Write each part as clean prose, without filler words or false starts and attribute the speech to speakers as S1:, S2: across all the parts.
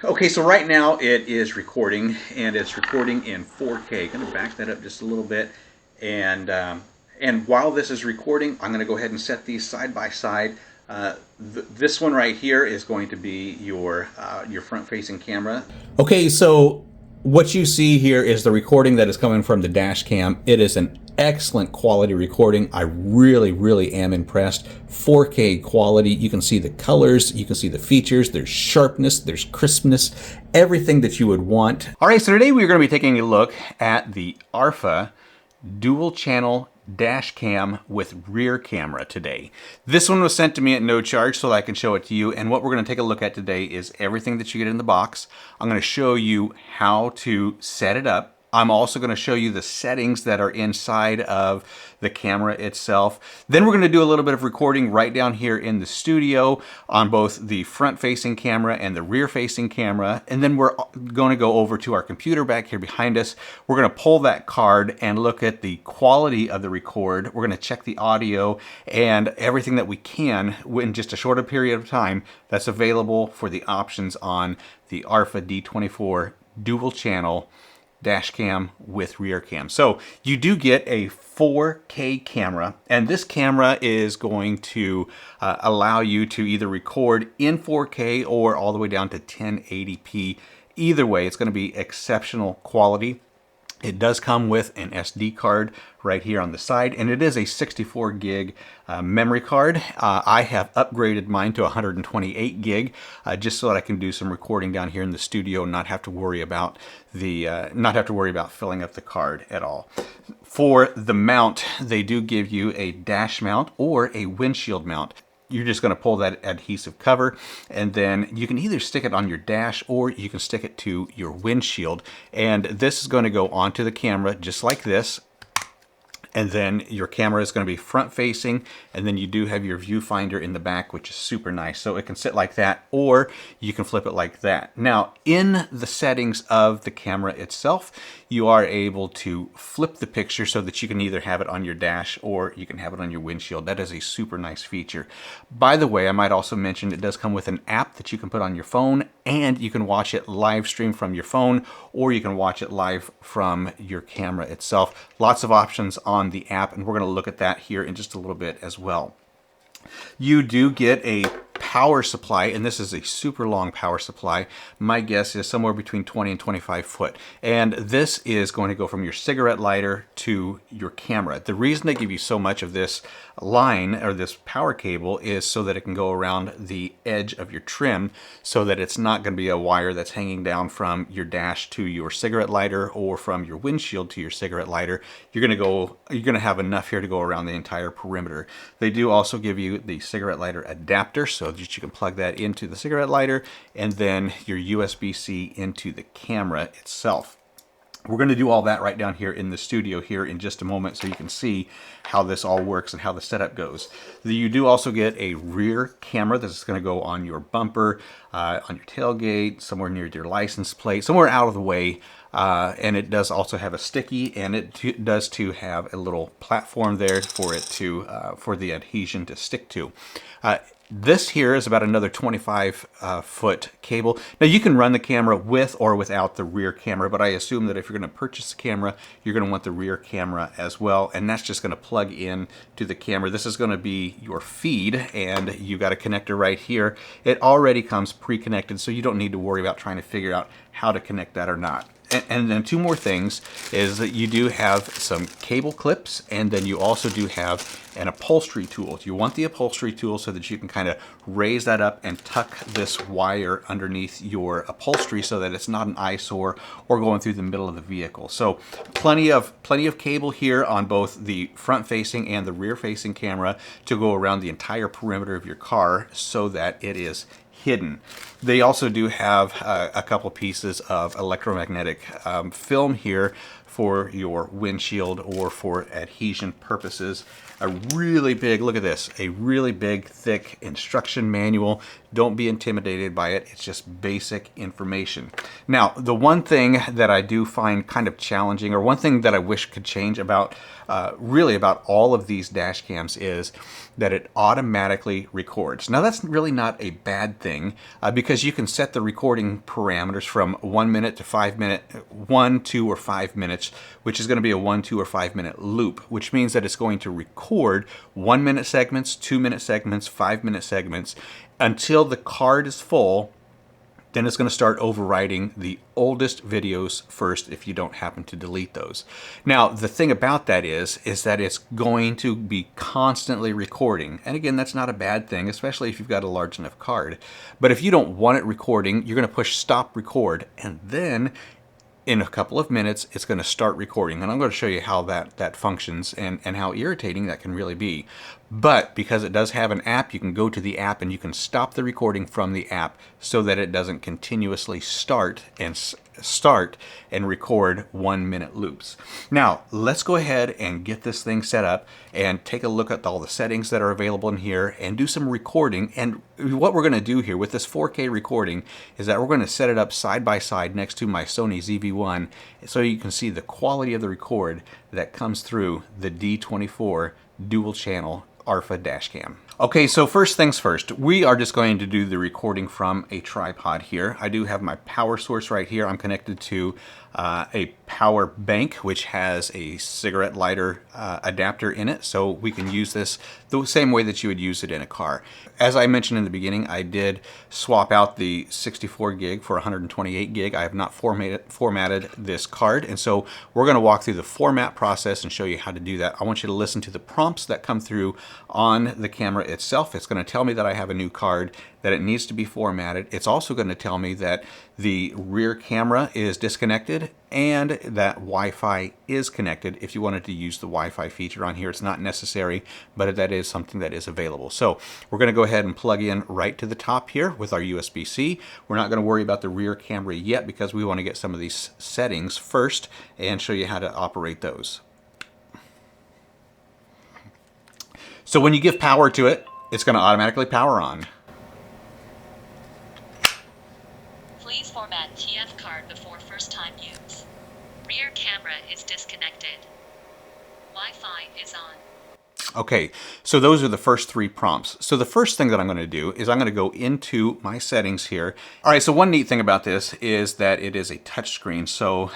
S1: Okay, so right now it is recording, and it's recording in 4K. I'm going to back that up just a little bit, and while this is recording, I'm going to go ahead and set these side by side. This one right here is going to be your front-facing camera. Okay, so what you see here is the recording that is coming from the dash cam. It is an excellent quality recording. I really am impressed. 4K quality. You can see the colors, you can see the features, there's sharpness, there's crispness, everything that you would want. All right, so today we're going to be taking a look at the Arpha dual channel dash cam with rear camera today. This one was sent to me at no charge so that I can show it to you, and what we're going to take a look at today is everything that you get in the box. I'm going to show you how to set it up. I'm also going to show you the settings that are inside of the camera itself. Then we're going to do a little bit of recording right down here in the studio on both the front-facing camera and the rear-facing camera. And then we're going to go over to our computer back here behind us. We're going to pull that card and look at the quality of the record. We're going to check the audio and everything that we can in just a shorter period of time that's available for the options on the Arpha D24 dual channel dash cam with rear cam. So you do get a 4K camera, and this camera is going to allow you to either record in 4K or all the way down to 1080p. Either way, it's going to be exceptional quality. It does come with an SD card right here on the side, and it is a 64 gig memory card. I have upgraded mine to 128 gig just so that I can do some recording down here in the studio and not have to worry about filling up the card at all. For the mount, they do give you a dash mount or a windshield mount. You're just going to pull that adhesive cover, and then you can either stick it on your dash or you can stick it to your windshield. And this is going to go onto the camera just like this. And then your camera is going to be front facing, and then you do have your viewfinder in the back, which is super nice. So it can sit like that, or you can flip it like that. Now, in the settings of the camera itself, you are able to flip the picture so that you can either have it on your dash or you can have it on your windshield. That is a super nice feature. By the way, I might also mention it does come with an app that you can put on your phone, and you can watch it live stream from your phone, or you can watch it live from your camera itself. Lots of options on the app, and we're going to look at that here in just a little bit as well. You do get a power supply, and this is a super long power supply. My guess is somewhere between 20 and 25 foot. And this is going to go from your cigarette lighter to your camera. The reason they give you so much of this line or this power cable is so that it can go around the edge of your trim, so that it's not going to be a wire that's hanging down from your dash to your cigarette lighter or from your windshield to your cigarette lighter. You're going to have enough here to go around the entire perimeter. They do also give you the cigarette lighter adapter so that you can plug that into the cigarette lighter, and then your USB-C into the camera itself. We're going to do all that right down here in the studio here in just a moment so you can see how this all works and how the setup goes. You do also get a rear camera that's going to go on your bumper, on your tailgate, somewhere near your license plate, somewhere out of the way. And it does also have a sticky, and it does too have a little platform there for it to for the adhesion to stick to. This here is about another 25 foot cable. Now you can run the camera with or without the rear camera, but I assume that if you're going to purchase a camera, you're going to want the rear camera as well, and that's just going to plug in to the camera. This is going to be your feed, and you got a connector right here. It already comes pre-connected, so you don't need to worry about trying to figure out how to connect that or not. And then two more things is that you do have some cable clips, and then you also do have an upholstery tool. You want the upholstery tool so that you can kind of raise that up and tuck this wire underneath your upholstery so that it's not an eyesore or going through the middle of the vehicle. So plenty of cable here on both the front facing and the rear facing camera to go around the entire perimeter of your car so that it is hidden. They also do have a couple pieces of electromagnetic film here for your windshield or for adhesion purposes. A really big, look at this, a really big, thick instruction manual. Don't be intimidated by it. It's just basic information. Now, the one thing that I do find kind of challenging, or one thing that I wish could change about, really about all of these dash cams, is that it automatically records. Now, that's really not a bad thing because you can set the recording parameters from 1 minute to 5 minute, 1, 2, or 5 minutes, which is going to be a 1, 2, or 5 minute loop, which means that it's going to record 1 minute segments, 2 minute segments, 5 minute segments until the card is full. Then it's going to start overwriting the oldest videos first if you don't happen to delete those. Now, the thing about that is that it's going to be constantly recording. And again, that's not a bad thing, especially if you've got a large enough card. But if you don't want it recording, you're going to push stop record, and then in a couple of minutes, it's going to start recording. And I'm going to show you how that functions and how irritating that can really be. But because it does have an app, you can go to the app and you can stop the recording from the app so that it doesn't continuously start and record 1 minute loops. Now, let's go ahead and get this thing set up and take a look at all the settings that are available in here and do some recording. And what we're going to do here with this 4K recording is that we're going to set it up side by side next to my Sony ZV-1 so you can see the quality of the record that comes through the D24 dual channel Arpha dash cam. Okay, so first things first, we are just going to do the recording from a tripod here. I do have my power source right here. I'm connected to a power bank, which has a cigarette lighter adapter in it, so we can use this the same way that you would use it in a car. As I mentioned in the beginning, I did swap out the 64 gig for 128 gig. I have not formatted this card, and so we're going to walk through the format process and show you how to do that. I want you to listen to the prompts that come through on the camera itself. It's going to tell me that I have a new card, that it needs to be formatted. It's also going to tell me that the rear camera is disconnected and that Wi-Fi is connected. If you wanted to use the Wi-Fi feature on here, it's not necessary, but that is something that is available. So we're going to go ahead and plug in right to the top here with our USB-C. We're not going to worry about the rear camera yet because we want to get some of these settings first and show you how to operate those. So when you give power to it, it's going to automatically power on.
S2: Please format TF card before first time use. Rear camera is disconnected. Wi-Fi is on.
S1: Okay, so those are the first three prompts. So the first thing that I'm going to do is I'm going to go into my settings here. All right, so one neat thing about this is that it is a touch screen. So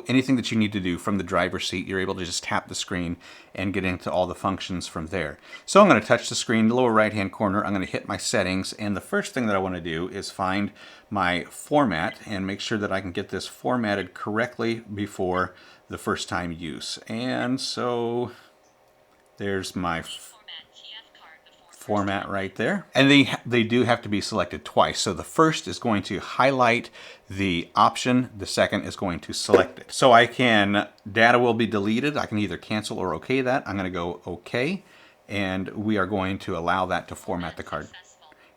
S1: anything that you need to do from the driver's seat, you're able to just tap the screen and get into all the functions from there. So I'm going to touch the screen, the lower right-hand corner. I'm going to hit my settings, and the first thing that I want to do is find my format and make sure that I can get this formatted correctly before the first time use. And so there's my format right there. And they do have to be selected twice. So the first is going to highlight the option. The second is going to select it. So data will be deleted. I can either cancel or okay that. I'm going to go okay. And we are going to allow that to format the card.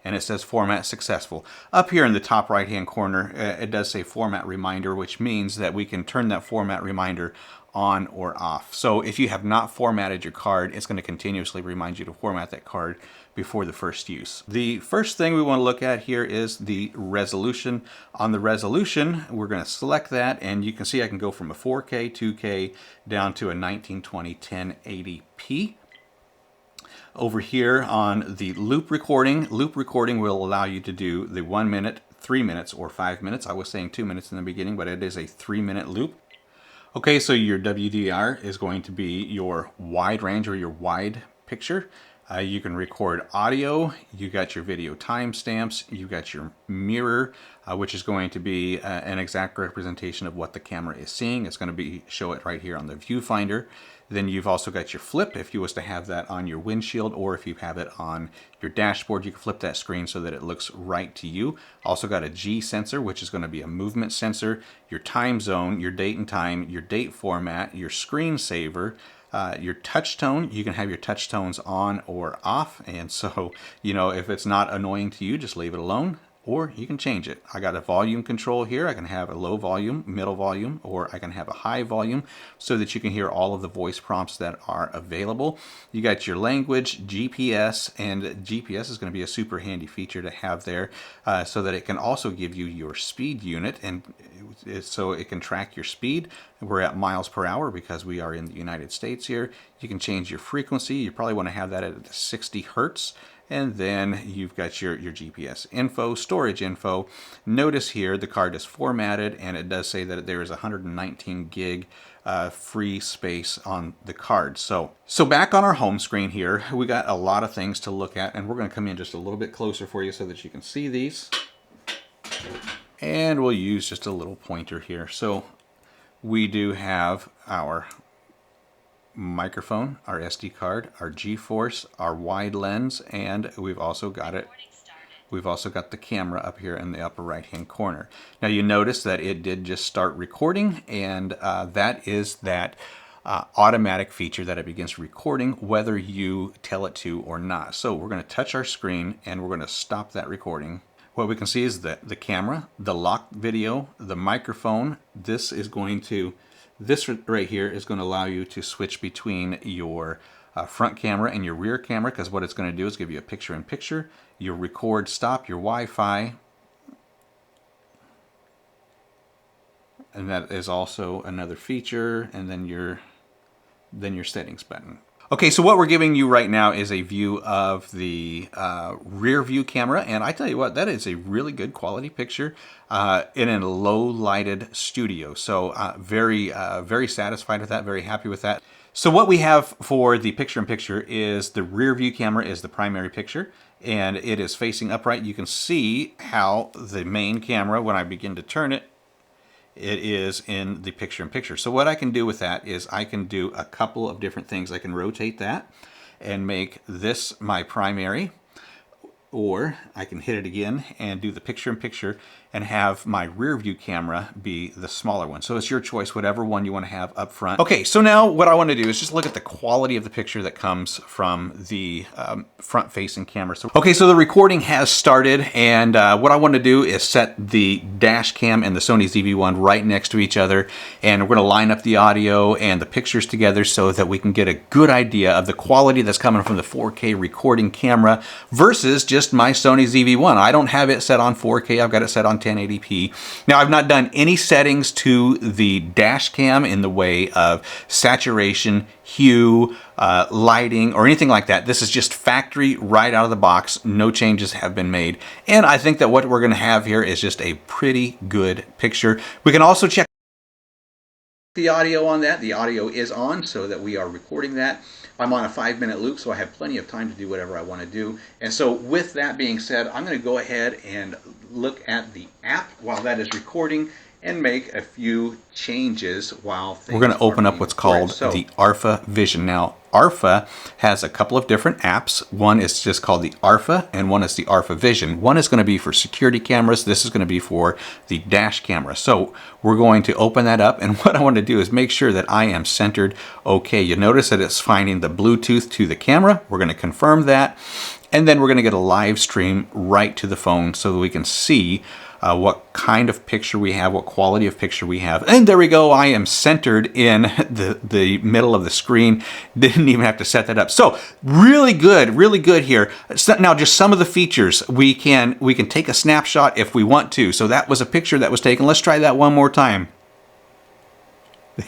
S1: And it says format successful. Up here in the top right hand corner, it does say format reminder, which means that we can turn that format reminder on or off. So if you have not formatted your card, it's going to continuously remind you to format that card before the first use. The first thing we want to look at here is the resolution. On the resolution, we're going to select that, and you can see I can go from a 4K, 2K down to a 1920 1080p. Over here on the loop recording will allow you to do the 1 minute, 3 minutes, or 5 minutes. I was saying 2 minutes in the beginning, but it is a 3-minute loop. Okay, so your WDR is going to be your wide range or your wide picture. You can record audio, you got your video timestamps, you got your mirror, which is going to be an exact representation of what the camera is seeing. It's going to show it right here on the viewfinder. Then you've also got your flip, if you was to have that on your windshield, or if you have it on your dashboard, you can flip that screen so that it looks right to you. Also got a G sensor, which is going to be a movement sensor, your time zone, your date and time, your date format, your screensaver, your touch tone. You can have your touch tones on or off, and so if it's not annoying to you, just leave it alone. or you can change it. I got a volume control here. I can have a low volume, middle volume, or I can have a high volume so that you can hear all of the voice prompts that are available. You got your language, GPS, and GPS is going to be a super handy feature to have there so that it can also give you your speed unit, and so it can track your speed. We're at miles per hour because we are in the United States here. You can change your frequency. You probably want to have that at 60 hertz. And then you've got your GPS info, storage info. Notice here the card is formatted, and it does say that there is 119 gig free space on the card. So back on our home screen here, we got a lot of things to look at, and we're going to come in just a little bit closer for you so that you can see these. And we'll use just a little pointer here. So we do have our microphone, our SD card, our G-force, our wide lens, and we've also got the camera up here in the upper right hand corner. Now you notice that it did just start recording, and that is that automatic feature that it begins recording whether you tell it to or not. So we're going to touch our screen and we're going to stop that recording. What we can see is that the camera, the locked video, the microphone. This right here is going to allow you to switch between your front camera and your rear camera, because what it's going to do is give you a picture-in-picture, your record stop, your Wi-Fi, and that is also another feature, and then your settings button. Okay, so what we're giving you right now is a view of the rear view camera, and I tell you what, that is a really good quality picture in a low lighted studio. So very satisfied with that, very happy with that. So what we have for the picture-in-picture is the rear view camera is the primary picture, and it is facing upright. You can see how the main camera, when I begin to turn it, it is in the picture-in-picture. So what I can do with that is I can do a couple of different things. I can rotate that and make this my primary, or I can hit it again and do the picture-in-picture and have my rear view camera be the smaller one. So it's your choice, whatever one you want to have up front. Okay, so now what I want to do is just look at the quality of the picture that comes from the front-facing camera. So, okay, so the recording has started, and what I want to do is set the dash cam and the Sony ZV-1 right next to each other, and we're going to line up the audio and the pictures together so that we can get a good idea of the quality that's coming from the 4K recording camera versus just my Sony ZV-1. I don't have it set on 4K. I've got it set on 1080p. Now, I've not done any settings to the dash cam in the way of saturation, hue, lighting, or anything like that. This is just factory right out of the box. No changes have been made. And I think that what we're going to have here is just a pretty good picture. We can also check the audio on that. The audio is on so that we are recording that. I'm on a 5-minute loop, so I have plenty of time to do whatever I want to do. And so with that being said, I'm going to go ahead and look at the app while that is recording and make a few changes while things we're going to open up what's called the Arpha Vision. Now, Arpha has a couple of different apps. One is just called the Arpha, and one is the Arpha Vision. One is going to be for security cameras. This is going to be for the dash camera. So we're going to open that up, and what I want to do is make sure that I am centered okay. You notice that it's finding the Bluetooth to the camera. We're going to confirm that, and then we're going to get a live stream right to the phone so that we can see what kind of picture we have, what quality of picture we have. And there we go. I am centered in the middle of the screen. Didn't even have to set that up. So really good here. So now just some of the features. We can take a snapshot if we want to. So that was a picture that was taken. Let's try that one more time.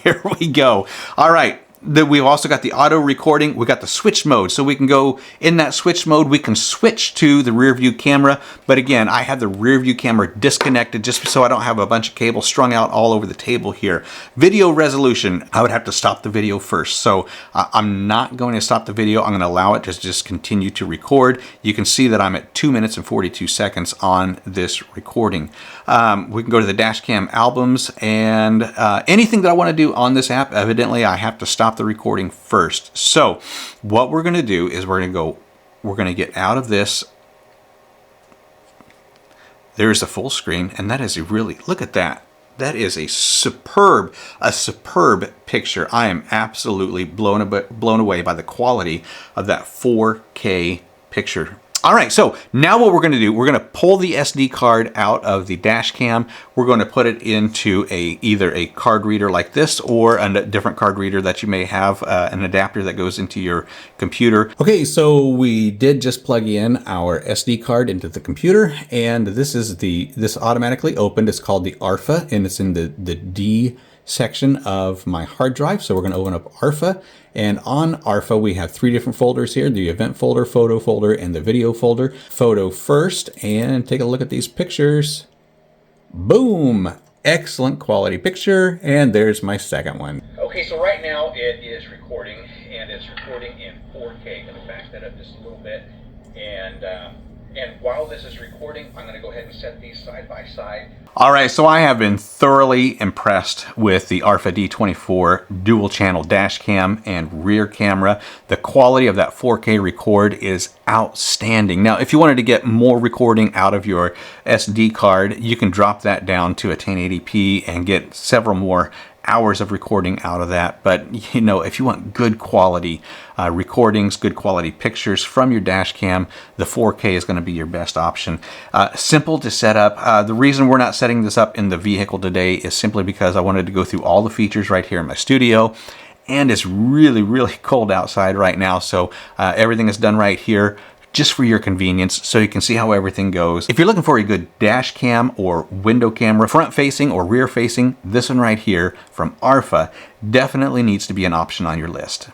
S1: There we go. All right. We've also got the auto recording. We got the switch mode, so we can go in that switch mode. We can switch to the rear view camera, but again, I have the rear view camera disconnected just so I don't have a bunch of cables strung out all over the table here. Video resolution, I would have to stop the video first, so I'm not going to stop the video. I'm going to allow it to just continue to record. You can see that I'm at 2 minutes and 42 seconds on this recording. We can go to the dash cam albums, and anything that I want to do on this app, evidently I have to stop the recording first. So what we're going to do is we're going to get out of this. There's a full screen, and that is a really, look at that. That is a superb picture. I am absolutely blown away by the quality of that 4K picture. All right, so now what we're going to do, we're going to pull the SD card out of the dash cam. We're going to put it into either a card reader like this or a different card reader that you may have, an adapter that goes into your computer. Okay, so we did just plug in our SD card into the computer, and this automatically opened. It's called the Arpha, and it's in the D section of my hard drive. So we're going to open up Arpha, and on Arpha we have 3 different folders here: the event folder, photo folder, and the video folder. Photo first, and take a look at these pictures. Boom! Excellent quality picture, and there's my second one. Okay, so right now it is recording, and it's recording in 4K. I'm going to back that up just a little bit, and while this is recording, I'm going to go ahead and set these side by side. All right, so I have been thoroughly impressed with the Arpha D24 dual channel dash cam and rear camera. The quality of that 4K record is outstanding. Now, if you wanted to get more recording out of your SD card, you can drop that down to a 1080p and get several more hours of recording out of that. But you know, if you want good quality recordings, good quality pictures from your dash cam, the 4K is going to be your best option. Simple to set up. The reason we're not setting this up in the vehicle today is simply because I wanted to go through all the features right here in my studio, and it's really, really cold outside right now, so everything is done right here just for your convenience, so you can see how everything goes. If you're looking for a good dash cam or window camera, front facing or rear facing, this one right here from Arpha definitely needs to be an option on your list.